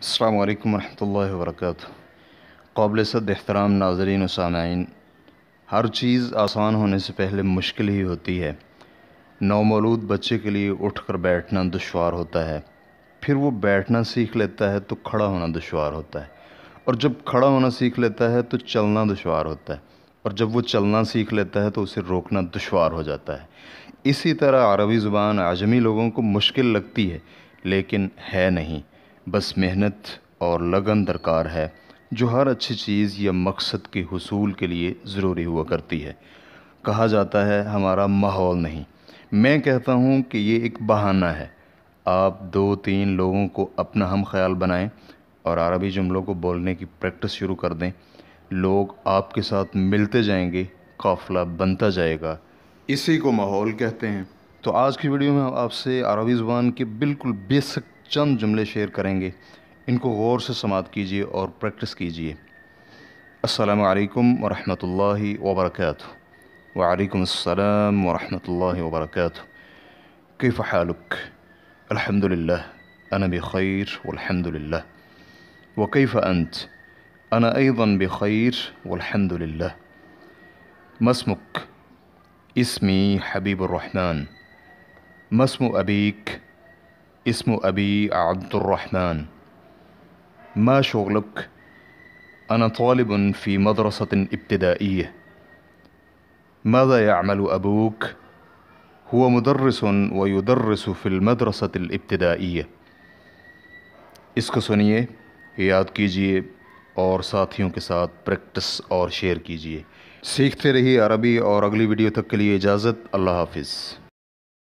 السلام علیکم ورحمۃ اللہ وبرکاتہ۔ قابل صد احترام ناظرین و سامعین، ہر چیز آسان ہونے سے پہلے مشکل ہی ہوتی ہے۔ نومولود بچے کے لیے اٹھ کر بیٹھنا دشوار ہوتا ہے، پھر وہ بیٹھنا سیکھ لیتا ہے تو کھڑا ہونا دشوار ہوتا ہے، اور جب کھڑا ہونا سیکھ لیتا ہے تو چلنا دشوار ہوتا ہے، اور جب وہ چلنا سیکھ لیتا ہے تو اسے روکنا دشوار ہو جاتا ہے۔ اسی طرح عربی زبان اعجمی لوگوں کو مشکل لگتی ہے، لیکن ہے نہیں، بس محنت اور لگن درکار ہے، جو ہر اچھی چیز یا مقصد کے حصول کے لیے ضروری ہوا کرتی ہے۔ کہا جاتا ہے ہمارا ماحول نہیں، میں کہتا ہوں کہ یہ ایک بہانہ ہے۔ آپ 2-3 لوگوں کو اپنا ہم خیال بنائیں اور عربی جملوں کو بولنے کی پریکٹس شروع کر دیں، لوگ آپ کے ساتھ ملتے جائیں گے، قافلہ بنتا جائے گا، اسی کو ماحول کہتے ہیں۔ تو آج کی ویڈیو میں ہم آپ سے عربی زبان کے بالکل بیسک چند جملے شیئر کریں گے، ان کو غور سے سماعت کیجیے اور پریکٹس کیجیے۔ السلام علیکم ورحمۃ اللہ وبرکاتہ۔ وعلیکم السلام ورحمۃ اللہ وبرکاتہ۔ کیف حالک؟ الحمد للہ انا بخیر والحمد للہ۔ وکیف انت؟ انا ایضا بخیر والحمد للہ۔ ما اسمک؟ اسمی حبیب الرحمن۔ ما اسم ابیک؟ اسم ابی عبد الرحمن۔ ما شغلك؟ أنا طالب في مدرسة ابتدائية۔ ماذا يعمل أبوك؟ هو مدرس ويدرس في المدرسة الابتدائية۔ اس کو سنیے، یاد کیجیے اور ساتھیوں کے ساتھ پریکٹس اور شیئر کیجیے۔ سیکھتے رہیے عربی، اور اگلی ویڈیو تک کے لیے اجازت، اللہ حافظ۔